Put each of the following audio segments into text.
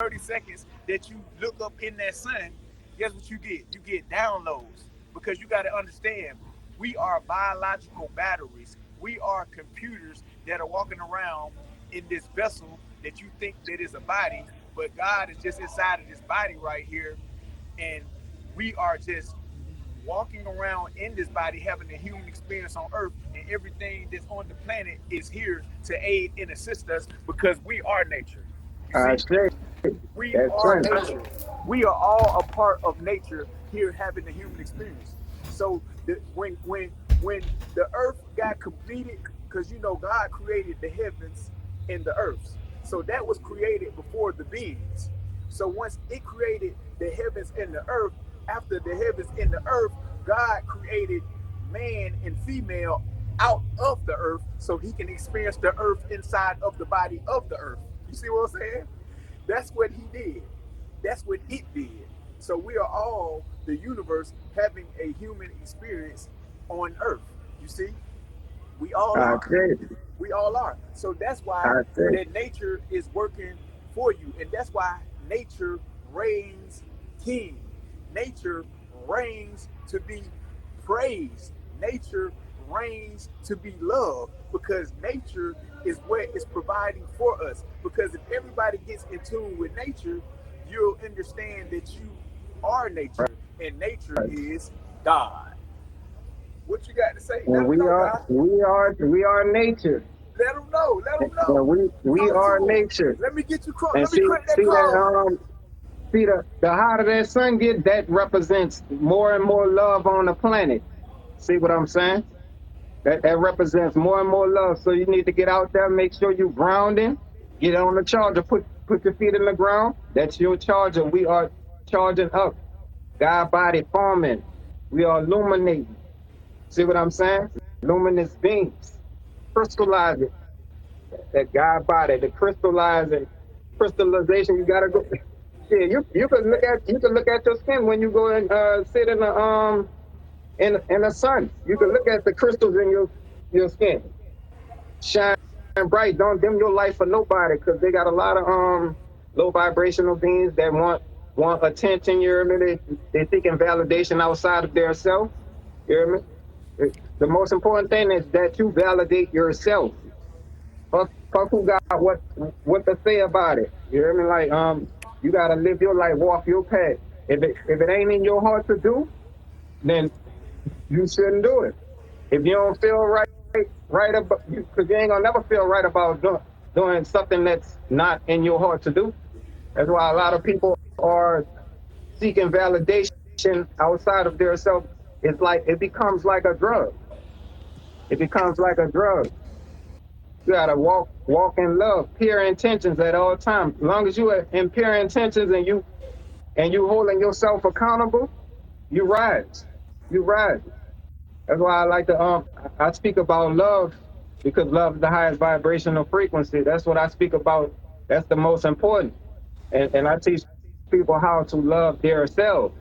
30 seconds that you look up in that sun, guess what you get? You get downloads because you got to understand we are biological batteries. We are computers that are walking around in this vessel that you think that is a body, but God is just inside of this body right here, and we are just walking around in this body having a human experience on earth, and everything that's on the planet is here to aid and assist us because we are nature. You I see, say we that's are right. nature. We are all a part of nature here having the human experience. So when the earth got completed, because you know God created the heavens and the earths. So that was created before the beings. So once it created the heavens and the earth, after the heavens and the earth, God created man and female out of the earth so he can experience the earth inside of the body of the earth. You see what I'm saying? That's what he did. That's what it did. So we are all the universe having a human experience on earth. You see? We all I are. say We all are. So that's why I say that nature is working for you. And that's why nature reigns king. Nature reigns to be praised. Nature reigns to be loved because nature is what is providing for us. Because if everybody gets in tune with nature, you'll understand that you are nature and nature right. is God. What you got to say? Let And them know, God. we are nature. Let them know. Let them And know. we Talk to are them. nature. Let me get you. And Let me crack that see that code. see the hotter that sun get, that represents more and more love on the planet. See what I'm saying? That represents more and more love. So you need to get out there, make sure you grounding, get on the charger, put your feet in the ground. That's your charger. We are charging up. God body forming. We are illuminating. See what I'm saying? Luminous beings. Crystallizing. That God body, the crystallization, you gotta go. Yeah, you can look at your skin when you go and sit in in the sun. You can look at the crystals in your skin. Shine bright. Don't dim your light for nobody, because they got a lot of low vibrational beings that want attention. You hear me? They seeking validation outside of their self. You hear me? The most important thing is that you validate yourself. Fuck who got what to say about it. You hear me? Like you gotta live your life, walk your path. If it ain't in your heart to do, then you shouldn't do it. If you don't feel right about, because you ain't gonna never feel right about doing something that's not in your heart to do. That's why a lot of people are seeking validation outside of their self. It's like it becomes like a drug. It becomes like a drug. You gotta walk in love, pure intentions at all times. As long as you are in pure intentions and you holding yourself accountable, you rise. You rise. That's why I like to I speak about love, because love is the highest vibrational frequency. That's what I speak about. That's the most important. And I teach people how to love their selves.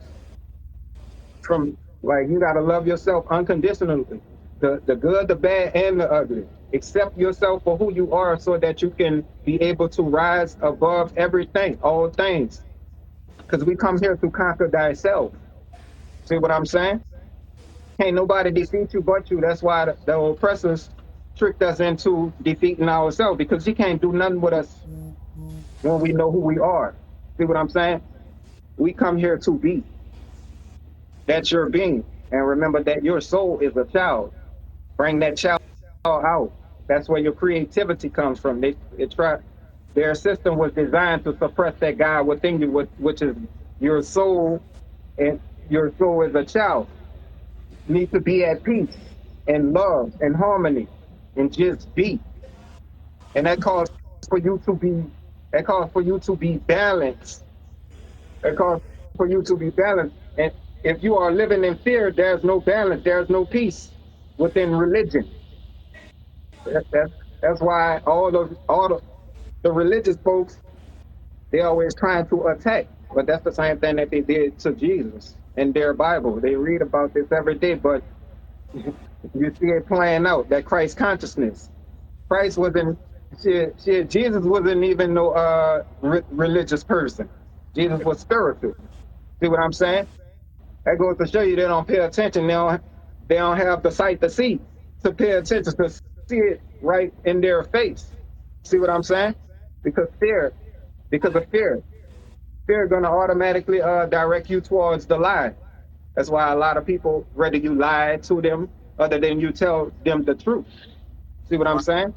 From like, you gotta love yourself unconditionally. The good, the bad, and the ugly. Accept yourself for who you are so that you can be able to rise above everything, all things. Because we come here to conquer thyself. See what I'm saying? Can't nobody defeat you but you. That's why the oppressors tricked us into defeating ourselves, because you can't do nothing with us when we know who we are. See what I'm saying? We come here to be. That's your being. And remember that your soul is a child. Bring that child out. That's where your creativity comes from. Their system was designed to suppress that God within you, which is your soul, and your soul is a child. Need to be at peace and love and harmony and just be. And for you to be that calls for you to be balanced. That calls for you to be balanced. And if you are living in fear, there's no balance, there's no peace within religion. That's why the religious folks, they always trying to attack. But that's the same thing that they did to Jesus in their Bible. They read about this every day, but you see it playing out, that Christ consciousness. Christ was in. Jesus wasn't even no religious person. Jesus was spiritual. See what I'm saying? That goes to show you they don't pay attention. They don't have the sight to see, to pay attention, to see it right in their face. See what I'm saying? Because because of fear going to automatically direct you towards the lie. That's why a lot of people rather you lie to them other than you tell them the truth. See what I'm Right. saying?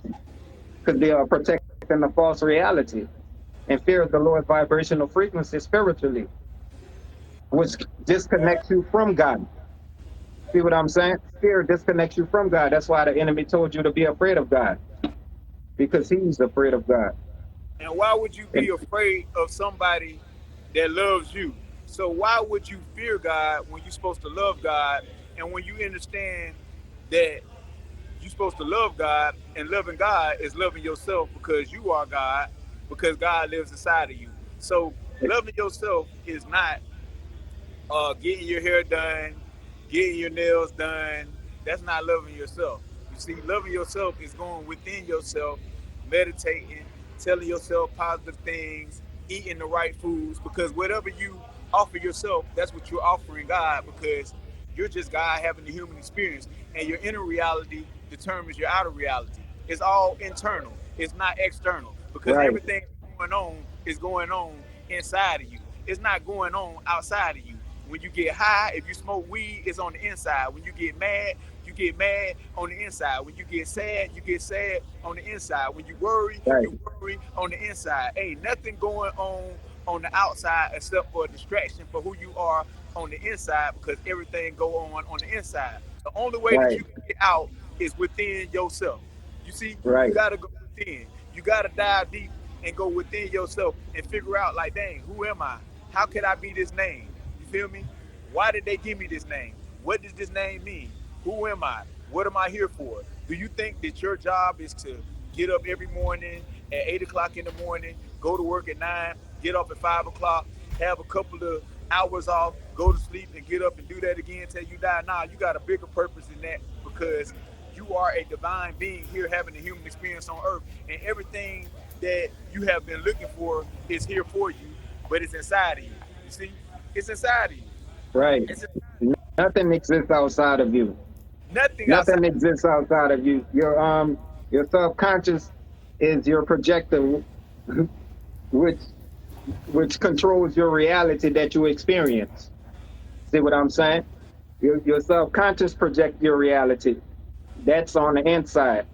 Because they are protecting the false reality. And fear is the lowest vibrational frequency spiritually, which disconnects you from God. See what I'm saying? Fear disconnects you from God. That's why the enemy told you to be afraid of God, because he's afraid of God. And why would you And be afraid of somebody that loves you? So why would you fear God when you're supposed to love God? And when you understand that you're supposed to love God, and loving God is loving yourself because you are God, because God lives inside of you. So loving yourself is not getting your hair done, getting your nails done. That's not loving yourself. You see, loving yourself is going within yourself, meditating, telling yourself positive things, eating the right foods, because whatever you offer yourself, that's what you're offering God, because you're just God having the human experience, and your inner reality determines your outer reality. It's all internal. It's not external, because right, everything going on is going on inside of you. It's not going on outside of you. When you get high, if you smoke weed, it's on the inside. When you get mad on the inside. When you get sad on the inside. When right, you worry on the inside. Ain't nothing going on the outside except for a distraction for who you are on the inside, because everything go on the inside. The only way that right, you can get out is within yourself. You see, you right, gotta go within. You gotta dive deep and go within yourself and figure out, like, dang, who am I? How can I be this name? You feel me? Why did they give me this name? What does this name mean? Who am I? What am I here for? Do you think that your job is to get up every morning at 8 o'clock in the morning, go to work at 9, get up at 5 o'clock, have a couple of hours off, go to sleep, and get up and do that again until you die? Nah, you got a bigger purpose than that, because you are a divine being here having a human experience on earth, and everything that you have been looking for is here for you, but it's inside of you. You see? It's inside of you. right. It's Nothing exists outside of you. nothing outside. Nothing exists outside of you. Your subconscious is your projector, which controls your reality that you experience. See what I'm saying? Your subconscious project your reality. That's on the inside.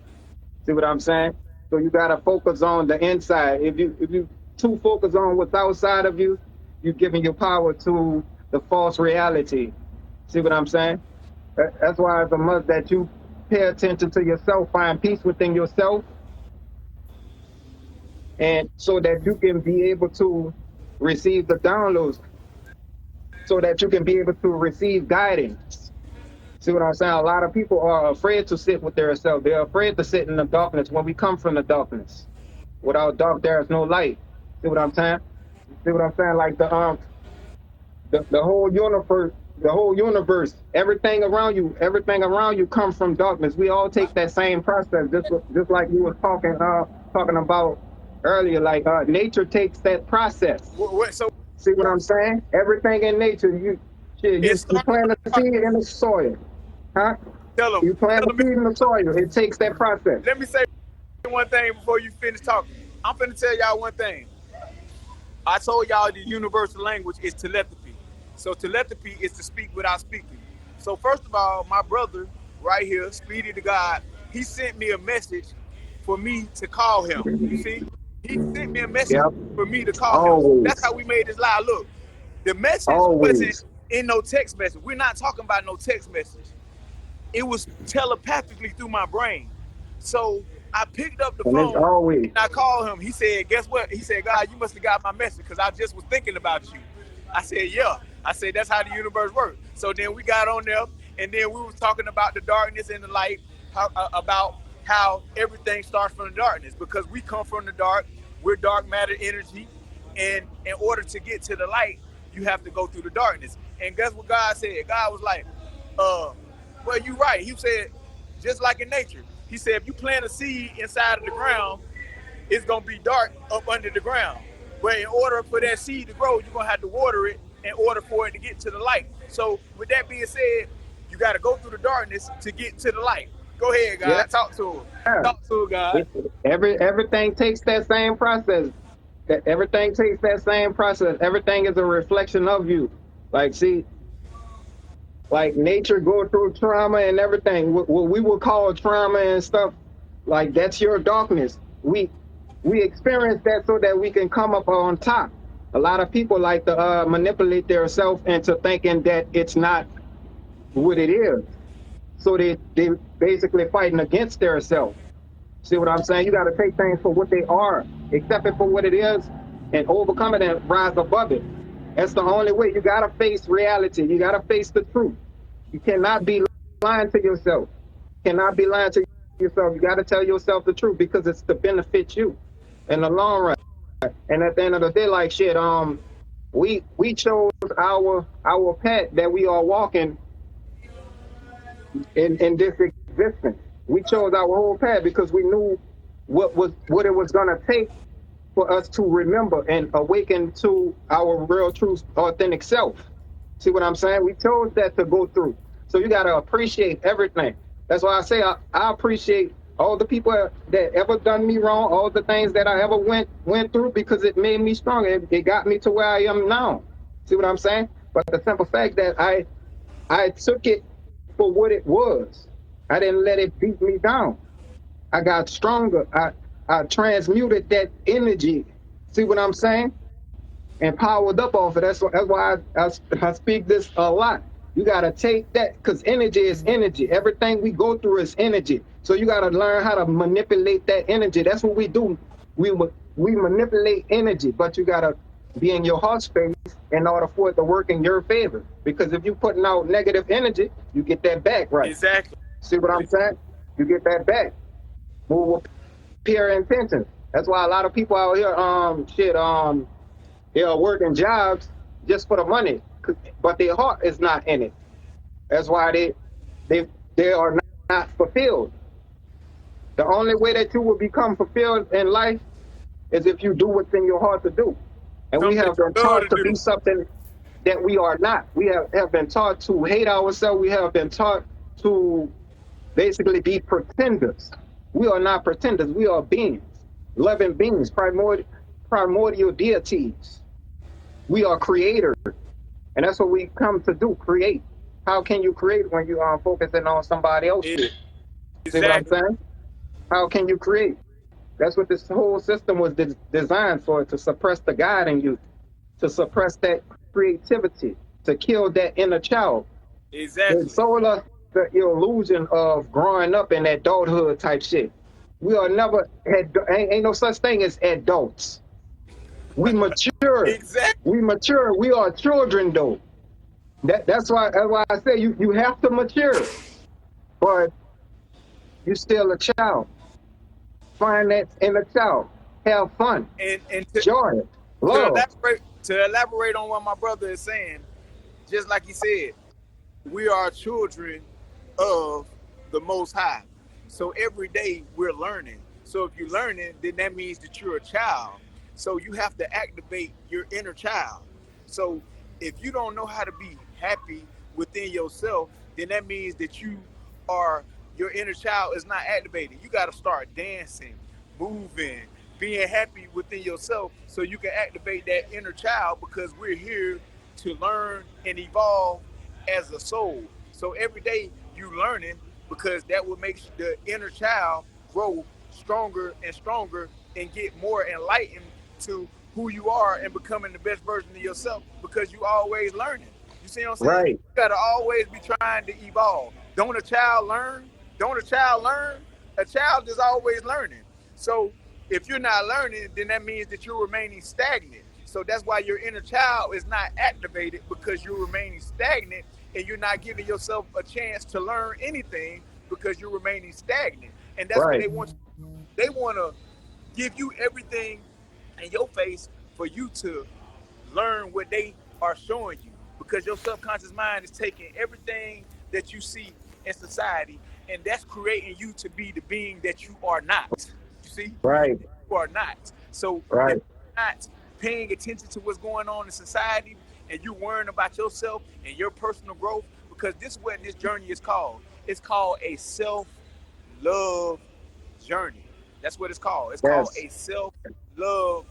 See what I'm saying? So you gotta focus on the inside. If you too focus on what's outside of you, you're giving your power to the false reality. See what I'm saying? That's why it's a must that you pay attention to yourself, find peace within yourself, and so that you can be able to receive the downloads, so that you can be able to receive guidance. See what I'm saying? A lot of people are afraid to sit with themselves. They're afraid to sit in the darkness when we come from the darkness. Without dark, there is no light. See what I'm saying? See what I'm saying? Like the whole universe, everything around you comes from darkness. We all take that same process, just like you was talking about earlier. Like nature takes that process. So See what I'm saying? Everything in nature, it you started plant from a the seed in darkness. the soil, huh? Tell them. You plant Tell a them. seed in the soil. It takes that process. Let me say one thing before you finish talking. I'm finna tell y'all one thing. I told y'all the universal language is telepathy. So telepathy is to speak without speaking. So first of all, my brother right here, Speedy to God, he sent me a message for me to call him. You see? He sent me a message Yep. for me to call him. That's Always. how we made this live. Look, the message wasn't Always. in no text message. We're not talking about no text message. It was telepathically through my brain. So I picked up the And it's phone always. and I called him. He said, "Guess what?" He said, "God, you must have got my message because I just was thinking about you." I said, "Yeah." I said, "That's how the universe works." So then we got on there, and then we was talking about the darkness and the light, about how everything starts from the darkness, because we come from the dark. We're dark matter energy, and in order to get to the light, you have to go through the darkness. And guess what God said? God was like, uh, well, you're right. He said, just like in nature, he said, if you plant a seed inside of the ground, it's gonna be dark up under the ground. But in order for that seed to grow, you're gonna have to water it in order for it to get to the light. So with that being said, you got to go through the darkness to get to the light. Go ahead, Yeah. God. Talk to him. Talk to him, God. Everything takes that same process. That everything takes that same process. Everything is a reflection of you. Like, see, like nature go through trauma and everything. What we would call trauma and stuff, like that's your darkness. We experience that so that we can come up on top. A lot of people like to manipulate their self into thinking that it's not what it is. So they basically fighting against their self. See what I'm saying? You got to take things for what they are, accept it for what it is, and overcome it and rise above it. That's the only way. You got to face reality. You got to face the truth. You cannot be lying to yourself. You cannot be lying to yourself. You got to tell yourself the truth because it's to benefit you in the long run. And at the end of the day, like shit, we chose our path that we are walking in this existence. We chose our whole path because we knew what it was gonna take for us to remember and awaken to our real, true, authentic self. See what I'm saying? We chose that to go through. So you gotta appreciate everything. That's why I say I appreciate all the people that ever done me wrong, all the things that I ever went through because it made me stronger. It got me to where I am now. See what I'm saying? But the simple fact that I took it for what it was. I didn't let it beat me down. I got stronger. I transmuted that energy. See what I'm saying? And powered up off it. That's why I speak this a lot. You got to take that because energy is energy. Everything we go through is energy. So you got to learn how to manipulate that energy. That's what we do. We manipulate energy, but you got to be in your heart space in order for it to work in your favor. Because if you're putting out negative energy, you get that back, right? Exactly. See what I'm saying? You get that back. Move with pure intention. That's why a lot of people out here, they are working jobs just for the money, but their heart is not in it. That's why they are not fulfilled. The only way that you will become fulfilled in life is if you do what's in your heart to do. And we Something have that you been love taught to to be do. something that we are not. We have been taught to hate ourselves. We have been taught to basically be pretenders. We are not pretenders. We are beings, loving beings, primordial deities. We are creators. And that's what we come to do, create. How can you create when you are focusing on somebody else shit? See what I'm Exactly. saying? How can you create? That's what this whole system was designed for, to suppress the God in you, to suppress that creativity, to kill that inner child. It Exactly. sold us the illusion of growing up in adulthood type shit. We are never, ain't no such thing as adults. We mature. Exactly. We mature. We are children though. That's why I say you have to mature, but you still a child. Find that inner child. Have fun, And joy, to love. elaborate on what my brother is saying, just like he said, we are children of the Most High. So every day we're learning. So if you're learning, then that means that you're a child. So you have to activate your inner child. So if you don't know how to be happy within yourself, then that means that are your inner child is not activated. You got to start dancing, moving, being happy within yourself so you can activate that inner child because we're here to learn and evolve as a soul. So every day you learning because that will make the inner child grow stronger and stronger and get more enlightened to who you are and becoming the best version of yourself because you always learning. You see what I'm saying? You Right, gotta always be trying to evolve. Don't a child learn? Don't a child learn? A child is always learning. So if you're not learning, then that means that you're remaining stagnant. So that's why your inner child is not activated because you're remaining stagnant and you're not giving yourself a chance to learn anything because you're remaining stagnant. And that's what right, they want. They want to give you everything in your face for you to learn what they are showing you because your subconscious mind is taking everything that you see in society and that's creating you to be the being that you are not. You See, Right. you are not. So if Right. you're not paying attention to what's going on in society and you're worrying about yourself and your personal growth, because this is what this journey is called. It's called a self-love journey. That's what it's called. It's called Yes. a self-love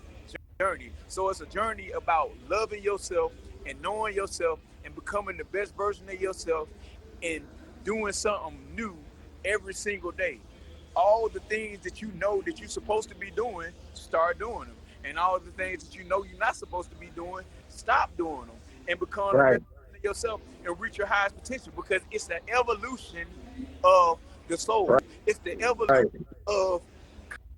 journey. So it's a journey about loving yourself and knowing yourself and becoming the best version of yourself and doing something new every single day. All the things that you know that you're supposed to be doing, start doing them. And all the things that you know you're not supposed to be doing, stop doing them and become the Right. best version of yourself and reach your highest potential because it's the evolution of the soul. Right. It's the evolution Right. of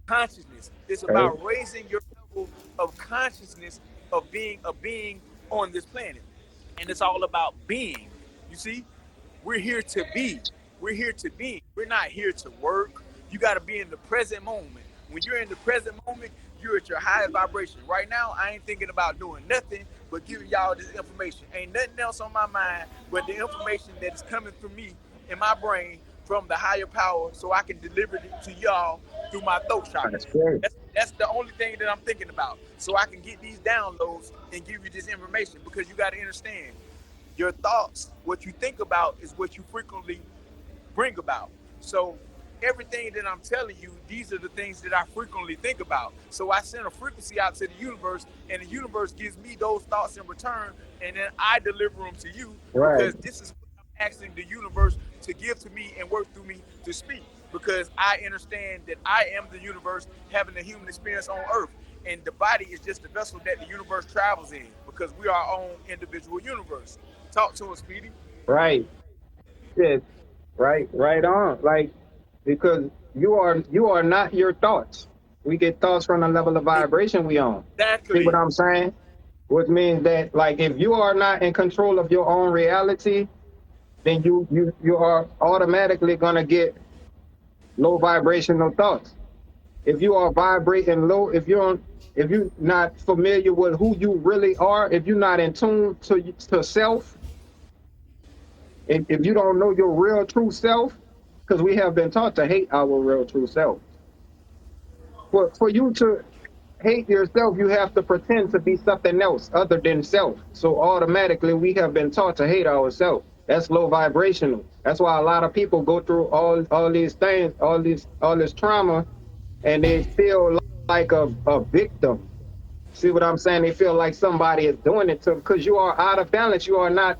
consciousness. It's Okay. about raising your level of consciousness of being a being on this planet. And it's all about being. You see, we're here to be. We're here to be. We're not here to work. You got to be in the present moment. When you're in the present moment, you're at your highest vibration. Right now, I ain't thinking about doing nothing but giving y'all this information. Ain't nothing else on my mind but the information that is coming through me in my brain from the higher power so I can deliver it to y'all through my throat chakra. That's great. That's the only thing that I'm thinking about. So I can get these downloads and give you this information because you got to understand your thoughts, what you think about is what you frequently bring about. So everything that I'm telling you, these are the things that I frequently think about. So I send a frequency out to the universe, and the universe gives me those thoughts in return, and then I deliver them to you Right. because this is what I'm asking the universe to give to me and work through me to speak. Because I understand that I am the universe having a human experience on Earth, and the body is just the vessel that the universe travels in because we are our own individual universe. Talk to us, Speedy. Right. Yes. Right. Right on. Like, because you are not your thoughts. We get thoughts from the level of vibration we on. See what Exactly. I'm saying? Which means that, like, if you are not in control of your own reality, then you are automatically gonna get low vibrational thoughts. If you are vibrating low, if you're not familiar with who you really are, if you're not in tune to self, if you don't know your real true self, because we have been taught to hate our real true self. For you to hate yourself, you have to pretend to be something else other than self. So automatically we have been taught to hate ourselves. That's low vibrational. That's why a lot of people go through all these things, all this trauma, and they feel like a victim. See what I'm saying? They feel like somebody is doing it to them because you are out of balance. You are not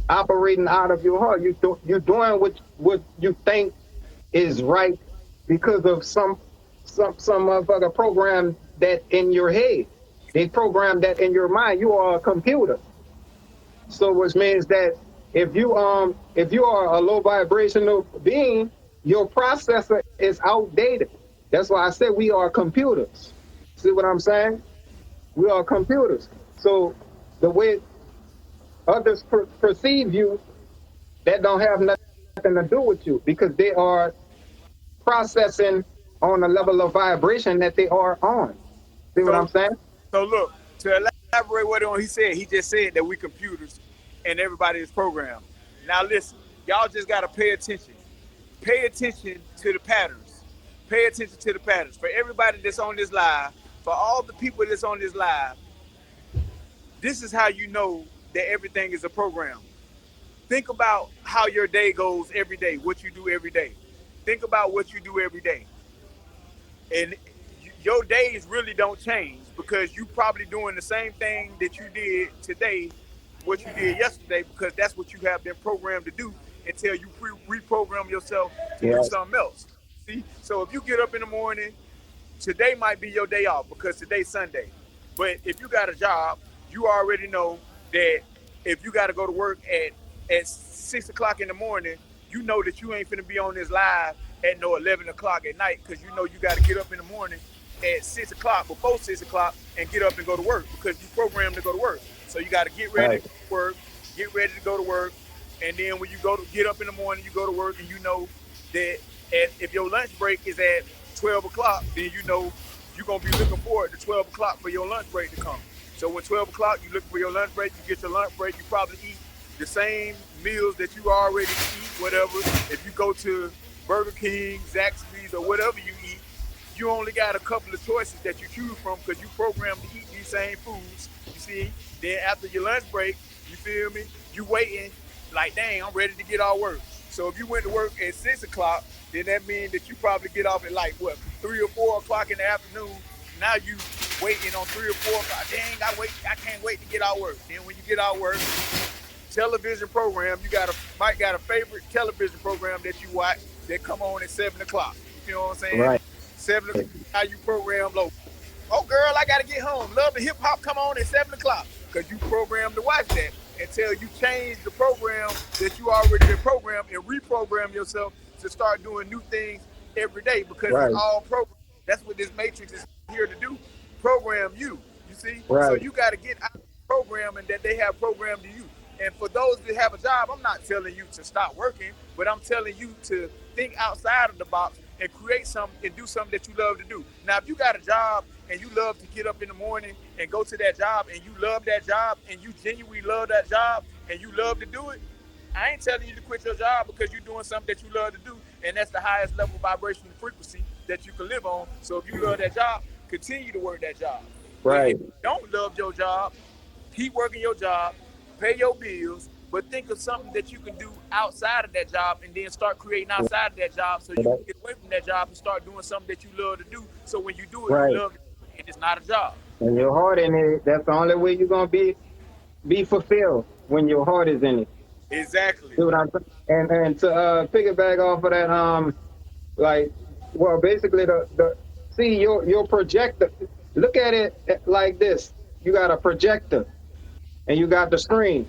operating out of your heart. You're doing what you think is right because of some motherfucker program that in your head. They program that in your mind. You are a computer. So which means that if you are a low vibrational being, your processor is outdated. That's why I said we are computers. See what I'm saying? We are computers. So the way others perceive you, that don't have nothing to do with you because they are processing on a level of vibration that they are on. See what I'm So, saying? so look, to elaborate what on he said, he just said that we computers and everybody is programmed. Now listen, y'all just gotta pay attention. Pay attention to the patterns. Pay attention to the patterns. For everybody that's on this live, for all the people that's on this live, this is how you know that everything is a program. Think about how your day goes every day, what you do every day. Think about what you do every day. And your days really don't change because you probably doing the same thing that you did today, what you did yesterday, because that's what you have been programmed to do until you reprogram yourself to do Yes. something else. See, so if you get up in the morning, today might be your day off because today's Sunday. But if you got a job, you already know that if you got to go to work at 6 o'clock in the morning, you know that you ain't finna be on this live at no 11 o'clock at night because you know you got to get up in the morning at 6 o'clock, before 6 o'clock, and get up and go to work because you programmed to go to work. So you got to get ready Right. to work, get ready to go to work, and then when you get up in the morning, you go to work, and you know that if your lunch break is at 12 o'clock, then you know you're gonna be looking forward to 12 o'clock for your lunch break to come. So when 12 o'clock, you look for your lunch break, you get your lunch break, you probably eat the same meals that you already eat, whatever. If you go to Burger King, Zaxby's, or whatever you eat, you only got a couple of choices that you choose from because you programmed to eat these same foods. You see, then after your lunch break, you feel me? You waiting like, dang, I'm ready to get off work. So if you went to work at 6 o'clock, then that means that you probably get off at like what 3 or 4 o'clock in the afternoon. Now you waiting on 3 or 4 o'clock. Dang, I can't wait to get out work. Then when you get out work, television program, you might got a favorite television program that you watch that come on at 7 o'clock. You know what I'm saying? Right. 7 o'clock, how you program low. Oh girl, I gotta get home. Love and hip hop come on at 7 o'clock. Cause you programmed to watch that until you change the program that you already been programmed and reprogram yourself to start doing new things every day because it's Right. all programmed. That's what this matrix is here to do. Program you. You see? So Right. you gotta get out of the programming that they have programmed to you. And for those that have a job, I'm not telling you to stop working, but I'm telling you to think outside of the box and create something and do something that you love to do. Now, if you got a job and you love to get up in the morning and go to that job and you love that job and you genuinely love that job and you love to do it, I ain't telling you to quit your job because you're doing something that you love to do, and that's the highest level vibrational frequency that you can live on. So if you love that job, continue to work that job. But if Right. you don't love your job, keep working your job, pay your bills, but think of something that you can do outside of that job and then start creating outside of that job so you can get away from that job and start doing something that you love to do. So when you do it, you Right. love it and it's not a job. And your heart in it, that's the only way you're gonna be fulfilled when your heart is in it. Exactly. See what I'm saying? And to piggyback off of that, like, well, basically the see your projector. Look at it like this. You got a projector and you got the screen.